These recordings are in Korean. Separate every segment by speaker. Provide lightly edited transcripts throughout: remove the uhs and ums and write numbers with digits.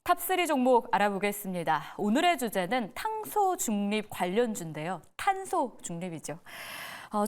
Speaker 1: 탑3 종목 알아보겠습니다. 오늘의 주제는 탄소 중립 관련주인데요. 탄소 중립이죠.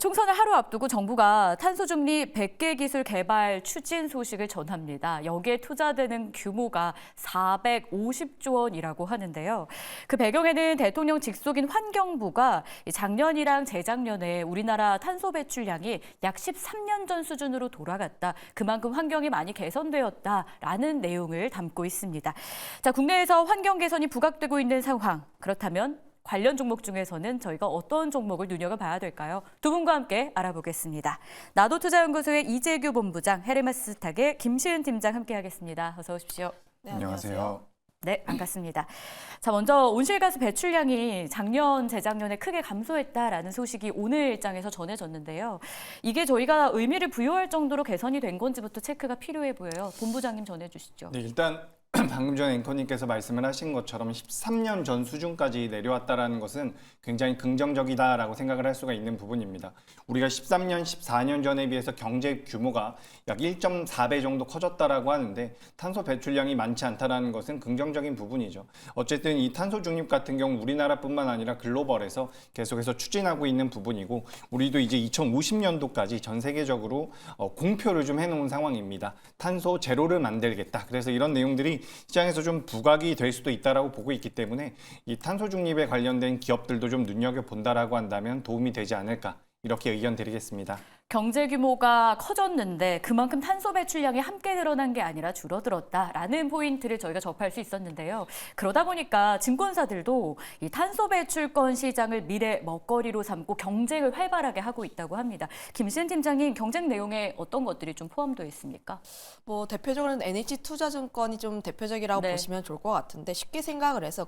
Speaker 1: 총선을 하루 앞두고 정부가 탄소 중립 100개 기술 개발 추진 소식을 전합니다. 여기에 투자되는 규모가 450조 원이라고 하는데요. 그 배경에는 대통령 직속인 환경부가 작년이랑 재작년에 우리나라 탄소 배출량이 약 13년 전 수준으로 돌아갔다. 그만큼 환경이 많이 개선되었다라는 내용을 담고 있습니다. 자, 국내에서 환경 개선이 부각되고 있는 상황. 그렇다면 관련 종목 중에서는 저희가 어떤 종목을 눈여겨봐야 될까요? 두 분과 함께 알아보겠습니다. 나도투자연구소의 이재규 본부장, 헤르메스탁의 김시은 팀장 함께하겠습니다. 어서 오십시오.
Speaker 2: 네, 안녕하세요.
Speaker 1: 네, 반갑습니다. 자, 먼저 온실가스 배출량이 작년, 재작년에 크게 감소했다라는 소식이 오늘 일장에서 전해졌는데요. 이게 저희가 의미를 부여할 정도로 개선이 된 건지부터 체크가 필요해 보여요. 본부장님 전해주시죠.
Speaker 2: 네, 일단 방금 전 앵커님께서 말씀을 하신 것처럼 13년 전 수준까지 내려왔다는 것은 굉장히 긍정적이다라고 생각을 할 수가 있는 부분입니다. 우리가 13년, 14년 전에 비해서 경제 규모가 약 1.4배 정도 커졌다라고 하는데 탄소 배출량이 많지 않다는 것은 긍정적인 부분이죠. 어쨌든 이 탄소 중립 같은 경우 우리나라뿐만 아니라 글로벌에서 계속해서 추진하고 있는 부분이고 우리도 이제 2050년도까지 전 세계적으로 공표를 좀 해놓은 상황입니다. 탄소 제로를 만들겠다. 그래서 이런 내용들이 시장에서 좀 부각이 될 수도 있다라고 보고 있기 때문에 이 탄소 중립에 관련된 기업들도 좀 눈여겨본다라고 한다면 도움이 되지 않을까 이렇게 의견 드리겠습니다.
Speaker 1: 경제 규모가 커졌는데 그만큼 탄소 배출량이 함께 늘어난 게 아니라 줄어들었다라는 포인트를 저희가 접할 수 있었는데요. 그러다 보니까 증권사들도 이 탄소 배출권 시장을 미래 먹거리로 삼고 경쟁을 활발하게 하고 있다고 합니다. 김시은 팀장님, 경쟁 내용에 어떤 것들이 좀 포함되어 있습니까?
Speaker 3: 뭐 대표적으로는 NH투자증권이 좀 대표적이라고
Speaker 1: 네.
Speaker 3: 보시면 좋을 것 같은데 쉽게 생각을 해서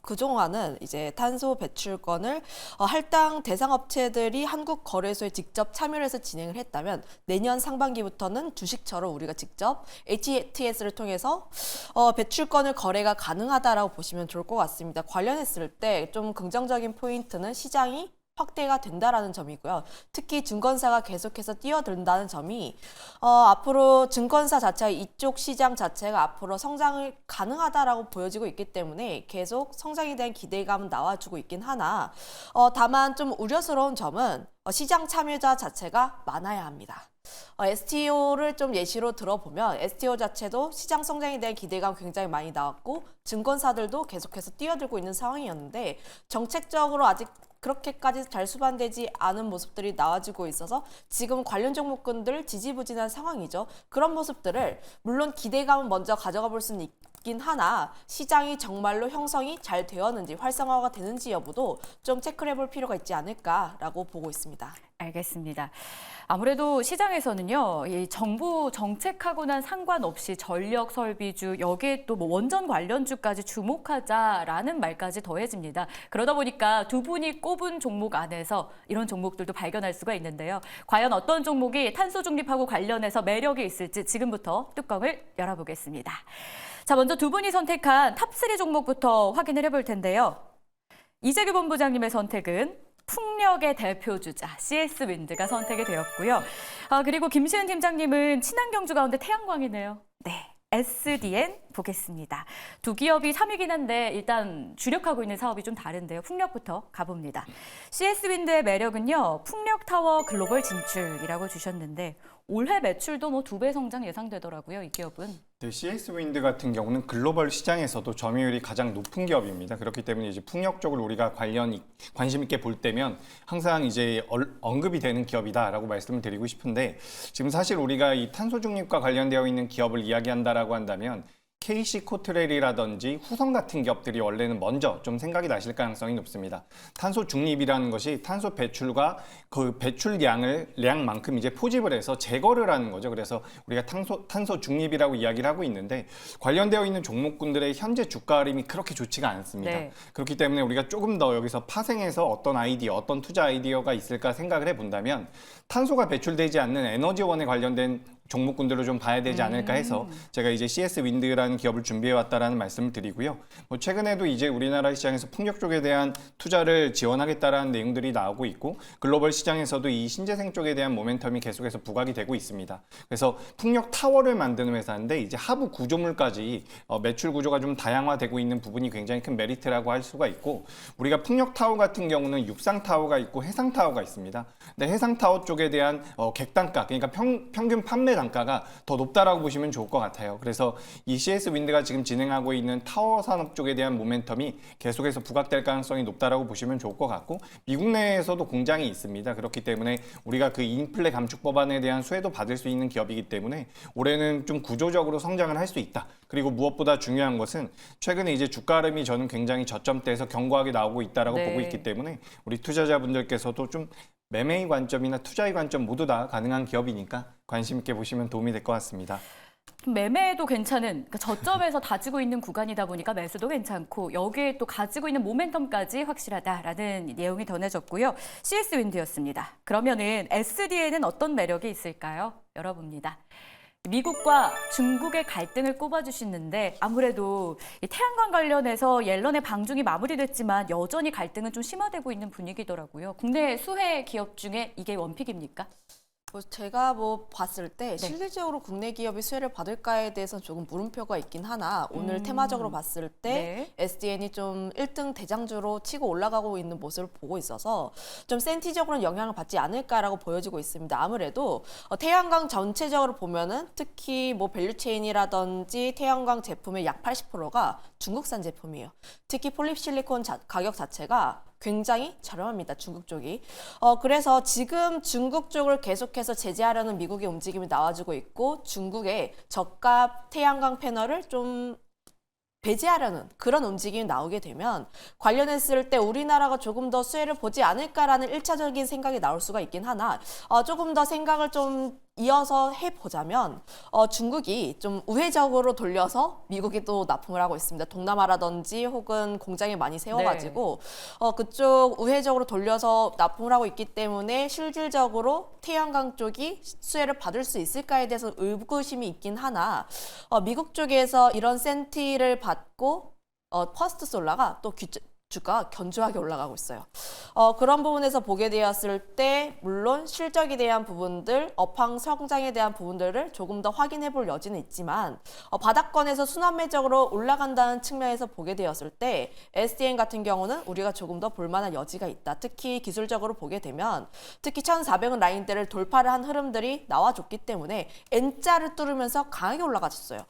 Speaker 3: 그동안은 이제 탄소 배출권을 할당 대상 업체들이 한국 거래소에 직접 참여를 해서 진행을 했다면 내년 상반기부터는 주식처럼 우리가 직접 HTS를 통해서 배출권을 거래가 가능하다라고 보시면 좋을 것 같습니다. 관련했을 때 좀 긍정적인 포인트는 시장이 확대가 된다라는 점이고요. 특히 증권사가 계속해서 뛰어든다는 점이 앞으로 증권사 자체가 이쪽 시장 자체가 앞으로 성장을 가능하다라고 보여지고 있기 때문에 계속 성장에 대한 기대감은 나와주고 있긴 하나 다만 좀 우려스러운 점은 시장 참여자 자체가 많아야 합니다. STO를 좀 예시로 들어보면 STO 자체도 시장 성장에 대한 기대감 굉장히 많이 나왔고 증권사들도 계속해서 뛰어들고 있는 상황이었는데 정책적으로 아직 그렇게까지 잘 수반되지 않은 모습들이 나와지고 있어서 지금 관련 종목군들 지지부진한 상황이죠. 그런 모습들을 물론 기대감은 먼저 가져가 볼 수는 있긴 하나 시장이 정말로 형성이 잘 되었는지 활성화가 되는지 여부도 좀 체크를 해볼 필요가 있지 않을까라고 보고 있습니다.
Speaker 1: 알겠습니다. 아무래도 시장에서는요, 이 정부 정책하고는 상관없이 전력 설비주, 여기에 또 뭐 원전 관련주까지 주목하자라는 말까지 더해집니다. 그러다 보니까 두 분이 꼽은 종목 안에서 이런 종목들도 발견할 수가 있는데요. 과연 어떤 종목이 탄소 중립하고 관련해서 매력이 있을지 지금부터 뚜껑을 열어보겠습니다. 자, 먼저 두 분이 선택한 탑3 종목부터 확인을 해볼 텐데요. 이재규 본부장님의 선택은 풍력의 대표주자 CS-윈드가 선택이 되었고요. 그리고 김시은 팀장님은 친환경주 가운데 태양광이네요. 네, SDN 보겠습니다. 두 기업이 3위긴 한데 일단 주력하고 있는 사업이 좀 다른데요. 풍력부터 가봅니다. CS-윈드의 매력은요, 풍력타워 글로벌 진출이라고 주셨는데 올해 매출도 뭐 2배 성장 예상되더라고요, 이 기업은.
Speaker 2: 네, CS-윈드 같은 경우는 글로벌 시장에서도 점유율이 가장 높은 기업입니다. 그렇기 때문에 이제 풍력 쪽을 우리가 관심 있게 볼 때면 항상 이제 언급이 되는 기업이다라고 말씀을 드리고 싶은데 지금 사실 우리가 이 탄소 중립과 관련되어 있는 기업을 이야기한다라고 한다면 KC코트렐이라든지 후성 같은 기업들이 원래는 먼저 좀 생각이 나실 가능성이 높습니다. 탄소 중립이라는 것이 탄소 배출과 그 배출량만큼 이제 포집을 해서 제거를 하는 거죠. 그래서 우리가 탄소 중립이라고 이야기를 하고 있는데 관련되어 있는 종목군들의 현재 주가 흐름이 그렇게 좋지가 않습니다.
Speaker 1: 네.
Speaker 2: 그렇기 때문에 우리가 조금 더 여기서 파생해서 어떤 투자 아이디어가 있을까 생각을 해본다면 탄소가 배출되지 않는 에너지원에 관련된 종목군들을 좀 봐야 되지 않을까 해서 제가 이제 CS 윈드라는 기업을 준비해 왔다라는 말씀을 드리고요. 뭐 최근에도 이제 우리나라 시장에서 풍력 쪽에 대한 투자를 지원하겠다라는 내용들이 나오고 있고 글로벌 시장에서도 이 신재생 쪽에 대한 모멘텀이 계속해서 부각이 되고 있습니다. 그래서 풍력 타워를 만드는 회사인데 이제 하부 구조물까지 매출 구조가 좀 다양화되고 있는 부분이 굉장히 큰 메리트라고 할 수가 있고 우리가 풍력 타워 같은 경우는 육상 타워가 있고 해상 타워가 있습니다. 근데 해상 타워 쪽에 대한 객단가 그러니까 평균 판매 단가가 더 높다라고 보시면 좋을 것 같아요. 그래서 이 CS 윈드가 지금 진행하고 있는 타워 산업 쪽에 대한 모멘텀이 계속해서 부각될 가능성이 높다라고 보시면 좋을 것 같고 미국 내에서도 공장이 있습니다. 그렇기 때문에 우리가 그 인플레 감축 법안에 대한 수혜도 받을 수 있는 기업이기 때문에 올해는 좀 구조적으로 성장을 할 수 있다. 그리고 무엇보다 중요한 것은 최근에 이제 주가 흐름이 저는 굉장히 저점대에서 견고하게 나오고 있다라고
Speaker 1: 네.
Speaker 2: 보고 있기 때문에 우리 투자자분들께서도 좀 매매의 관점이나 투자의 관점 모두 다 가능한 기업이니까 관심 있게 보시면 도움이 될 것 같습니다.
Speaker 1: 매매도 괜찮은 그러니까 저점에서 다지고 있는 구간이다 보니까 매수도 괜찮고 여기에 또 가지고 있는 모멘텀까지 확실하다라는 내용이 전해졌고요. CS 윈드였습니다. 그러면은 SD에는 어떤 매력이 있을까요? 열어봅니다. 미국과 중국의 갈등을 꼽아주시는데 아무래도 이 태양광 관련해서 옐런의 방중이 마무리됐지만 여전히 갈등은 좀 심화되고 있는 분위기더라고요. 국내 수혜 기업 중에 이게 원픽입니까?
Speaker 3: 제가 봤을 때 실질적으로 국내 기업이 수혜를 받을까에 대해서는 조금 물음표가 있긴 하나 오늘 테마적으로 봤을 때 SDN이 좀 1등 대장주로 치고 올라가고 있는 모습을 보고 있어서 좀 센티적으로는 영향을 받지 않을까라고 보여지고 있습니다. 아무래도 태양광 전체적으로 보면은 특히 밸류체인이라든지 태양광 제품의 약 80%가 중국산 제품이에요. 특히 폴립실리콘 가격 자체가 굉장히 저렴합니다. 중국 쪽이. 그래서 지금 중국 쪽을 계속해서 제재하려는 미국의 움직임이 나와주고 있고 중국의 저가 태양광 패널을 좀 배제하려는 그런 움직임이 나오게 되면 관련했을 때 우리나라가 조금 더 수혜를 보지 않을까라는 1차적인 생각이 나올 수가 있긴 하나 조금 더 생각을 좀 이어서 해보자면 중국이 좀 우회적으로 돌려서 미국이 또 납품을 하고 있습니다. 동남아라든지 혹은 공장에 많이 세워가지고 그쪽 우회적으로 돌려서 납품을 하고 있기 때문에 실질적으로 태양광 쪽이 수혜를 받을 수 있을까에 대해서 의구심이 있긴 하나 미국 쪽에서 이런 센티를 받고 퍼스트 솔라가 또 주가가 견조하게 올라가고 있어요. 그런 부분에서 보게 되었을 때 물론 실적에 대한 부분들, 업황 성장에 대한 부분들을 조금 더 확인해 볼 여지는 있지만 바닥권에서 순환매적으로 올라간다는 측면에서 보게 되었을 때 SDN 같은 경우는 우리가 조금 더 볼만한 여지가 있다. 특히 기술적으로 보게 되면 특히 1,400원 라인대를 돌파를 한 흐름들이 나와줬기 때문에 N자를 뚫으면서 강하게 올라가졌어요.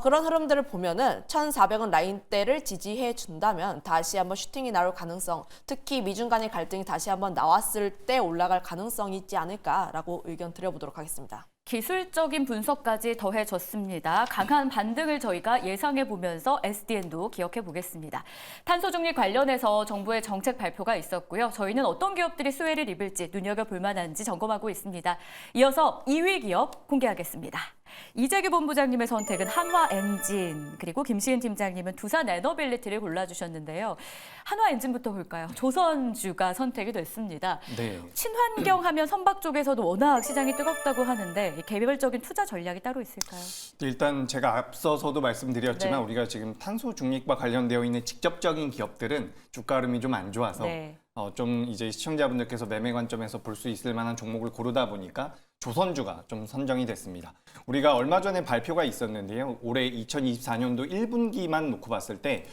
Speaker 3: 그런 흐름들을 보면은 1,400원 라인대를 지지해 준다면 다시 한번 슈팅이 나올 가능성, 특히 미중 간의 갈등이 다시 한번 나왔을 때 올라갈 가능성이 있지 않을까라고 의견 드려보도록 하겠습니다.
Speaker 1: 기술적인 분석까지 더해졌습니다. 강한 반등을 저희가 예상해 보면서 SDN도 기억해 보겠습니다. 탄소 중립 관련해서 정부의 정책 발표가 있었고요. 저희는 어떤 기업들이 수혜를 입을지 눈여겨볼 만한지 점검하고 있습니다. 이어서 2위 기업 공개하겠습니다. 이재규 본부장님의 선택은 한화엔진, 그리고 김시은 팀장님은 두산에너빌리티를 골라주셨는데요. 한화엔진부터 볼까요? 조선주가 선택이 됐습니다.
Speaker 2: 네.
Speaker 1: 친환경 하면 선박 쪽에서도 워낙 시장이 뜨겁다고 하는데 개별적인 투자 전략이 따로 있을까요?
Speaker 2: 일단 제가 앞서서도 말씀드렸지만
Speaker 1: 네.
Speaker 2: 우리가 지금 탄소 중립과 관련되어 있는 직접적인 기업들은 주가 흐름이 좀 안 좋아서
Speaker 1: 네.
Speaker 2: 좀 이제 시청자분들께서 매매 관점에서 볼 수 있을 만한 종목을 고르다 보니까 조선주가 좀 선정이 됐습니다. 우리가 얼마 전에 발표가 있었는데요. 올해 2024년도 1분기만 놓고 봤을 때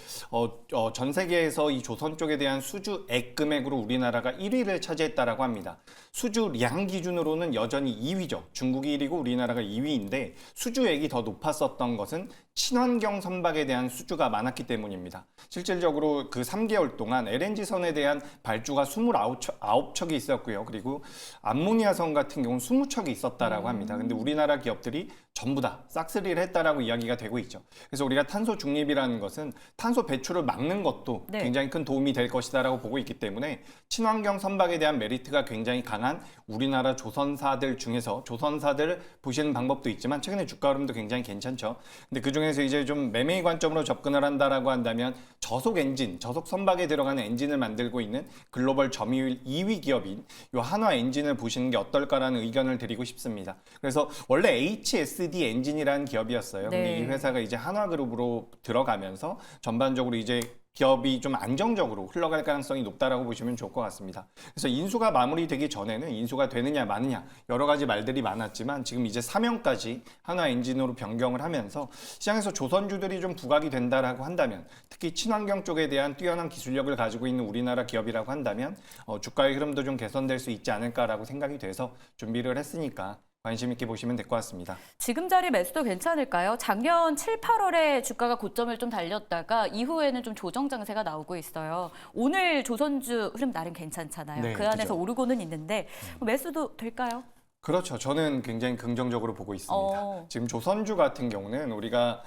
Speaker 2: 전 세계에서 이 조선 쪽에 대한 수주액 금액으로 우리나라가 1위를 차지했다라고 합니다. 수주량 기준으로는 여전히 2위죠. 중국이 1위고 우리나라가 2위인데 수주액이 더 높았었던 것은 친환경 선박에 대한 수주가 많았기 때문입니다. 실질적으로 그 3개월 동안 LNG선에 대한 발주가 29척이 있었고요. 그리고 암모니아선 같은 경우는 20척이 있었다라고 합니다. 근데 우리나라 기업들이 전부 다 싹쓸이를 했다라고 이야기가 되고 있죠. 그래서 우리가 탄소 중립이라는 것은 탄소 배출을 막는 것도
Speaker 1: 네.
Speaker 2: 굉장히 큰 도움이 될 것이다라고 보고 있기 때문에 친환경 선박에 대한 메리트가 굉장히 강한 우리나라 조선사들 중에서 조선사들을 보시는 방법도 있지만 최근에 주가 흐름도 굉장히 괜찮죠. 근데 그 중에서 이제 좀 매매의 관점으로 접근을 한다라고 한다면 저속 엔진, 저속 선박에 들어가는 엔진을 만들고 있는 글로벌 점유율 2위 기업인 이 한화 엔진을 보시는 게 어떨까라는 의견을 드리고 싶습니다. 그래서 원래 HSD 엔진이라는 기업이었어요. 근데
Speaker 1: 네.
Speaker 2: 이 회사가 이제 한화그룹으로 들어가면서 전반적으로 이제 기업이 좀 안정적으로 흘러갈 가능성이 높다라고 보시면 좋을 것 같습니다. 그래서 인수가 마무리되기 전에는 인수가 되느냐 마느냐 여러 가지 말들이 많았지만 지금 이제 사명까지 한화 엔진으로 변경을 하면서 시장에서 조선주들이 좀 부각이 된다라고 한다면 특히 친환경 쪽에 대한 뛰어난 기술력을 가지고 있는 우리나라 기업이라고 한다면 주가의 흐름도 좀 개선될 수 있지 않을까라고 생각이 돼서 준비를 했으니까 관심 있게 보시면 될 것 같습니다.
Speaker 1: 지금 자리 매수도 괜찮을까요? 작년 7, 8월에 주가가 고점을 좀 달렸다가 이후에는 좀 조정 장세가 나오고 있어요. 오늘 조선주 흐름 나름 괜찮잖아요.
Speaker 2: 네,
Speaker 1: 그 안에서
Speaker 2: 그죠.
Speaker 1: 오르고는 있는데 매수도 될까요?
Speaker 2: 그렇죠. 저는 굉장히 긍정적으로 보고 있습니다.
Speaker 1: 어.
Speaker 2: 지금 조선주 같은 경우는 우리가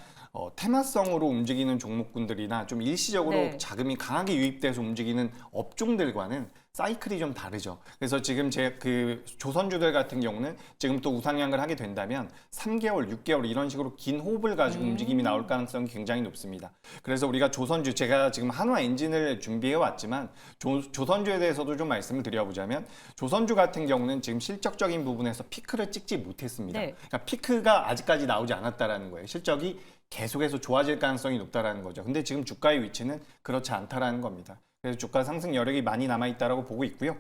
Speaker 2: 테마성으로 움직이는 종목군들이나 좀 일시적으로
Speaker 1: 네.
Speaker 2: 자금이 강하게 유입돼서 움직이는 업종들과는 사이클이 좀 다르죠. 그래서 지금 제 그 조선주들 같은 경우는 지금 또 우상향을 하게 된다면 3개월, 6개월 이런 식으로 긴 호흡을 가지고 움직임이 나올 가능성이 굉장히 높습니다. 그래서 우리가 조선주, 제가 지금 한화 엔진을 준비해 왔지만 조선주에 대해서도 좀 말씀을 드려보자면 조선주 같은 경우는 지금 실적적인 부분에서 피크를 찍지 못했습니다.
Speaker 1: 네.
Speaker 2: 그러니까 피크가 아직까지 나오지 않았다라는 거예요. 실적이 계속해서 좋아질 가능성이 높다라는 거죠. 근데 지금 주가의 위치는 그렇지 않다라는 겁니다. 그래서 주가 상승 여력이 많이 남아있다라고 보고 있고요.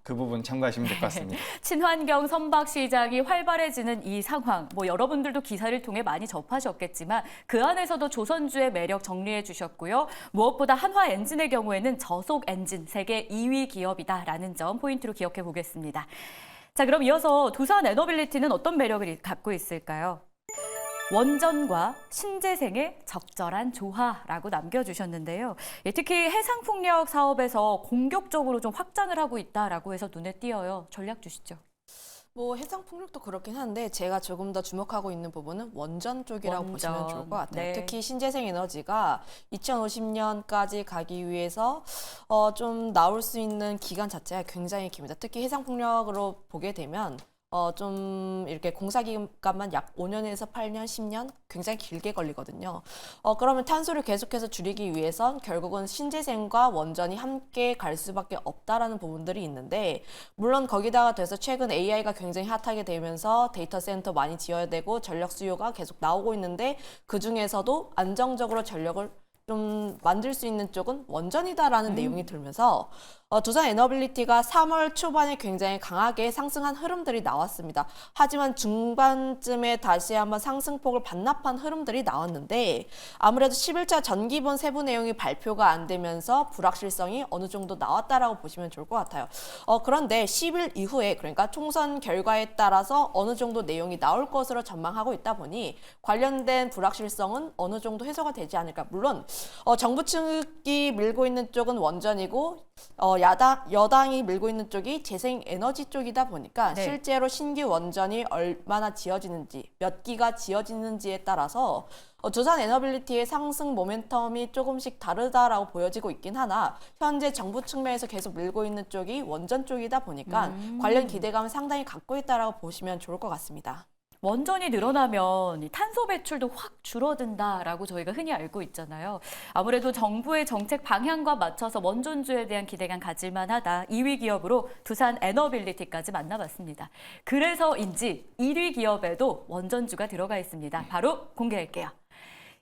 Speaker 2: 그 부분 참고하시면 될 것 같습니다.
Speaker 1: 친환경 선박 시장이 활발해지는 이 상황, 여러분들도 기사를 통해 많이 접하셨겠지만 그 안에서도 조선주의 매력 정리해 주셨고요. 무엇보다 한화 엔진의 경우에는 저속 엔진 세계 2위 기업이다라는 점 포인트로 기억해 보겠습니다. 자, 그럼 이어서 두산 에너빌리티는 어떤 매력을 갖고 있을까요? 원전과 신재생의 적절한 조화라고 남겨주셨는데요. 특히 해상풍력 사업에서 공격적으로 좀 확장을 하고 있다라고 해서 눈에 띄어요. 전략 주시죠.
Speaker 3: 해상 풍력도 그렇긴 한데 제가 조금 더 주목하고 있는 부분은 원전 쪽이라고
Speaker 1: 원전.
Speaker 3: 보시면 좋을 것 같아요.
Speaker 1: 네.
Speaker 3: 특히 신재생 에너지가 2050년까지 가기 위해서 좀 나올 수 있는 기간 자체가 굉장히 깁니다. 특히 해상 풍력으로 보게 되면 좀 이렇게 공사 기간만 약 5년에서 8년, 10년 굉장히 길게 걸리거든요. 그러면 탄소를 계속해서 줄이기 위해선 결국은 신재생과 원전이 함께 갈 수밖에 없다라는 부분들이 있는데 물론 거기다가 돼서 최근 AI가 굉장히 핫하게 되면서 데이터 센터 많이 지어야 되고 전력 수요가 계속 나오고 있는데 그 중에서도 안정적으로 전력을 좀 만들 수 있는 쪽은 원전이다라는 내용이 들면서 두산 에너빌리티가 3월 초반에 굉장히 강하게 상승한 흐름들이 나왔습니다. 하지만 중반쯤에 다시 한번 상승폭을 반납한 흐름들이 나왔는데 아무래도 11차 전기분 세부 내용이 발표가 안 되면서 불확실성이 어느 정도 나왔다라고 보시면 좋을 것 같아요. 그런데 10일 이후에 그러니까 총선 결과에 따라서 어느 정도 내용이 나올 것으로 전망하고 있다 보니 관련된 불확실성은 어느 정도 해소가 되지 않을까. 물론 정부 측이 밀고 있는 쪽은 원전이고 여당이 밀고 있는 쪽이 재생에너지 쪽이다 보니까
Speaker 1: 네.
Speaker 3: 실제로 신규 원전이 얼마나 지어지는지 몇 기가 지어지는지에 따라서 두산 에너빌리티의 상승 모멘텀이 조금씩 다르다라고 보여지고 있긴 하나 현재 정부 측면에서 계속 밀고 있는 쪽이 원전 쪽이다 보니까 관련 기대감을 상당히 갖고 있다라고 보시면 좋을 것 같습니다.
Speaker 1: 원전이 늘어나면 이 탄소 배출도 확 줄어든다라고 저희가 흔히 알고 있잖아요. 아무래도 정부의 정책 방향과 맞춰서 원전주에 대한 기대감 가질만하다. 2위 기업으로 두산 에너빌리티까지 만나봤습니다. 그래서인지 1위 기업에도 원전주가 들어가 있습니다. 바로 공개할게요.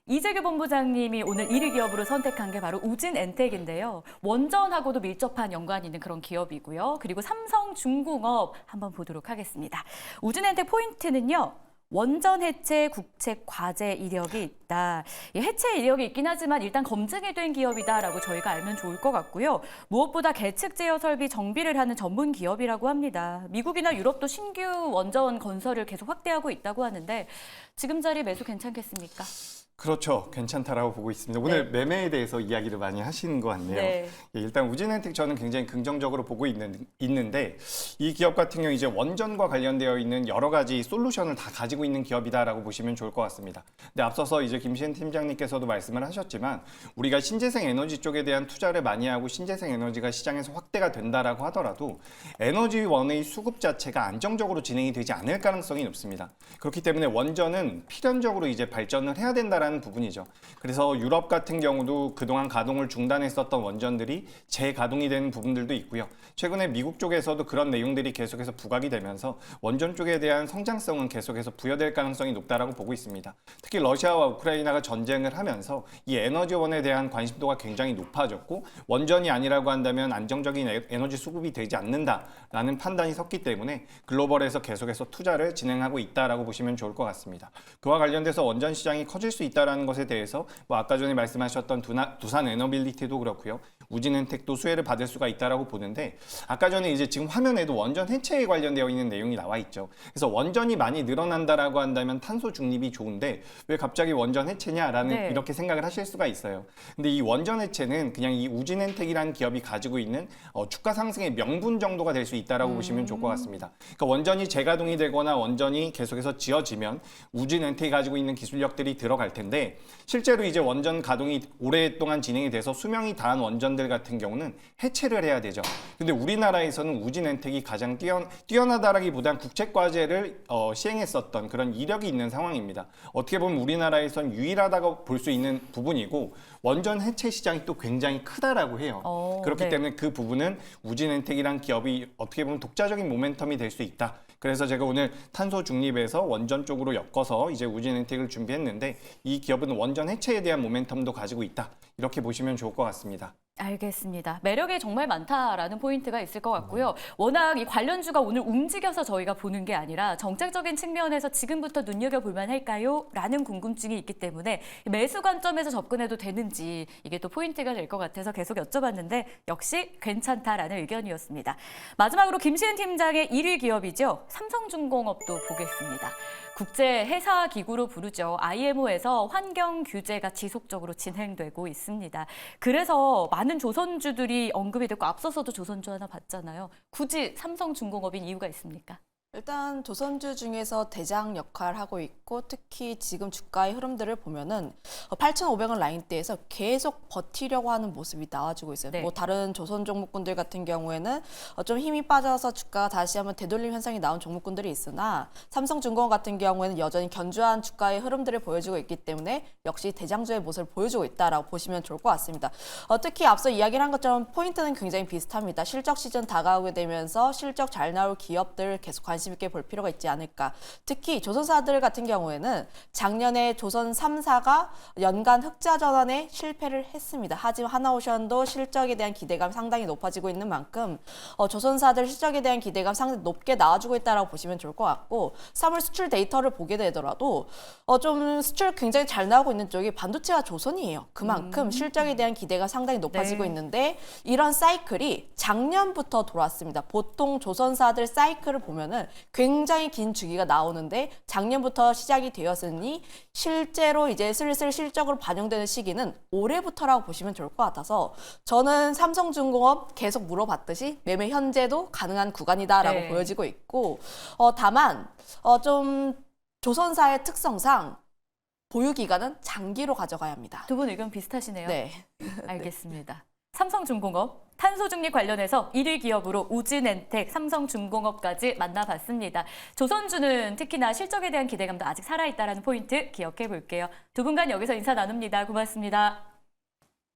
Speaker 1: 이재규 본부장님이 오늘 1위 기업으로 선택한 게 바로 우진엔텍인데요. 원전하고도 밀접한 연관이 있는 그런 기업이고요. 그리고 삼성중공업 한번 보도록 하겠습니다. 우진엔텍 포인트는요. 원전 해체 국책 과제 이력이 있다. 이 해체 이력이 있긴 하지만 일단 검증이 된 기업이다라고 저희가 알면 좋을 것 같고요. 무엇보다 계측 제어 설비 정비를 하는 전문 기업이라고 합니다. 미국이나 유럽도 신규 원전 건설을 계속 확대하고 있다고 하는데 지금 자리 매수 괜찮겠습니까?
Speaker 2: 그렇죠. 괜찮다라고 보고 있습니다. 오늘 매매에 대해서 이야기를 많이 하시는 것 같네요.
Speaker 1: 네.
Speaker 2: 일단 우진엔텍 저는 굉장히 긍정적으로 보고 있는데 이 기업 같은 경우 이제 원전과 관련되어 있는 여러 가지 솔루션을 다 가지고 있는 기업이다라고 보시면 좋을 것 같습니다. 근데 앞서서 이제 김시현 팀장님께서도 말씀을 하셨지만 우리가 신재생 에너지 쪽에 대한 투자를 많이 하고 신재생 에너지가 시장에서 확대가 된다라고 하더라도 에너지원의 수급 자체가 안정적으로 진행이 되지 않을 가능성이 높습니다. 그렇기 때문에 원전은 필연적으로 이제 발전을 해야 된다라는 크다라는 부분이죠. 그래서 유럽 같은 경우도 그동안 가동을 중단했었던 원전들이 재가동이 되는 부분들도 있고요. 최근에 미국 쪽에서도 그런 내용들이 계속해서 부각이 되면서 원전 쪽에 대한 성장성은 계속해서 부여될 가능성이 높다라고 보고 있습니다. 특히 러시아와 우크라이나가 전쟁을 하면서 이 에너지원에 대한 관심도가 굉장히 높아졌고 원전이 아니라고 한다면 안정적인 에너지 수급이 되지 않는다라는 판단이 섰기 때문에 글로벌에서 계속해서 투자를 진행하고 있다라고 보시면 좋을 것 같습니다. 그와 관련돼서 원전 시장이 커질 수 있다는 것에 대해서 뭐 아까 전에 말씀하셨던 두산 에너빌리티도 그렇고요. 우진엔텍도 수혜를 받을 수가 있다라고 보는데 아까 전에 이제 지금 화면에도 원전 해체에 관련되어 있는 내용이 나와 있죠. 그래서 원전이 많이 늘어난다라고 한다면 탄소 중립이 좋은데 왜 갑자기 원전 해체냐라는
Speaker 1: 네.
Speaker 2: 이렇게 생각을 하실 수가 있어요. 근데 이 원전 해체는 그냥 이 우진엔텍이라는 기업이 가지고 있는 주가 상승의 명분 정도가 될 수 있다라고 보시면 좋을 것 같습니다. 그러니까 원전이 재가동이 되거나 원전이 계속해서 지어지면 우진엔텍이 가지고 있는 기술력들이 들어갈 텐데 실제로 이제 원전 가동이 오랫동안 진행이 돼서 수명이 다한 원전들 같은 경우는 해체를 해야 되죠. 근데 우리나라에서는 우진엔텍이 가장 뛰어나다라기보단 국책과제를 시행했었던 그런 이력이 있는 상황입니다. 어떻게 보면 우리나라에선 유일하다고 볼 수 있는 부분이고 원전 해체 시장이 또 굉장히 크다라고 해요. 그렇기
Speaker 1: 네.
Speaker 2: 때문에 그 부분은 우진엔텍이란 기업이 어떻게 보면 독자적인 모멘텀이 될 수 있다. 그래서 제가 오늘 탄소 중립에서 원전 쪽으로 엮어서 이제 우진엔텍을 준비했는데 이 기업은 원전 해체에 대한 모멘텀도 가지고 있다. 이렇게 보시면 좋을 것 같습니다.
Speaker 1: 알겠습니다. 매력이 정말 많다라는 포인트가 있을 것 같고요. 워낙 이 관련주가 오늘 움직여서 저희가 보는 게 아니라 정책적인 측면에서 지금부터 눈여겨볼 만할까요? 라는 궁금증이 있기 때문에 매수 관점에서 접근해도 되는지 이게 또 포인트가 될 것 같아서 계속 여쭤봤는데 역시 괜찮다라는 의견이었습니다. 마지막으로 김시은 팀장의 1위 기업이죠. 삼성중공업도 보겠습니다. 국제해사기구로 부르죠. IMO에서 환경 규제가 지속적으로 진행되고 있습니다. 그래서 많은 조선주들이 언급이 됐고 앞서서도 조선주 하나 봤잖아요. 굳이 삼성중공업인 이유가 있습니까?
Speaker 3: 일단 조선주 중에서 대장 역할을 하고 있고 특히 지금 주가의 흐름들을 보면은 8,500원 라인대에서 계속 버티려고 하는 모습이 나와주고 있어요.
Speaker 1: 네.
Speaker 3: 뭐 다른 조선 종목군들 같은 경우에는 좀 힘이 빠져서 주가가 다시 한번 되돌림 현상이 나온 종목군들이 있으나 삼성중공업 같은 경우에는 여전히 견조한 주가의 흐름들을 보여주고 있기 때문에 역시 대장주의 모습을 보여주고 있다라고 보시면 좋을 것 같습니다. 특히 앞서 이야기를 한 것처럼 포인트는 굉장히 비슷합니다. 실적 시즌 다가오게 되면서 실적 잘 나올 기업들 계속 관심 있게 볼 필요가 있지 않을까. 특히 조선사들 같은 경우에는 작년에 조선 3사가 연간 흑자 전환에 실패를 했습니다. 하지만 하나오션도 실적에 대한 기대감 상당히 높아지고 있는 만큼 조선사들 실적에 대한 기대감 상당히 높게 나와주고 있다고 보시면 좋을 것 같고 3월 수출 데이터를 보게 되더라도 좀 수출 굉장히 잘 나오고 있는 쪽이 반도체와 조선이에요. 그만큼 실적에 대한 기대가 상당히 높아지고
Speaker 1: 네.
Speaker 3: 있는데 이런 사이클이 작년부터 돌았습니다. 보통 조선사들 사이클을 보면은 굉장히 긴 주기가 나오는데 작년부터 시작이 되었으니 실제로 이제 슬슬 실적으로 반영되는 시기는 올해부터라고 보시면 좋을 것 같아서 저는 삼성중공업 계속 물어봤듯이 매매 현재도 가능한 구간이다라고
Speaker 1: 네.
Speaker 3: 보여지고 있고 다만 좀 조선사의 특성상 보유 기간은 장기로 가져가야 합니다.
Speaker 1: 두 분 의견 비슷하시네요.
Speaker 3: 네.
Speaker 1: 알겠습니다. 삼성중공업, 탄소중립 관련해서 1위 기업으로 우진엔텍, 삼성중공업까지 만나봤습니다. 조선주는 특히나 실적에 대한 기대감도 아직 살아있다는 포인트 기억해 볼게요. 두 분간 여기서 인사 나눕니다. 고맙습니다.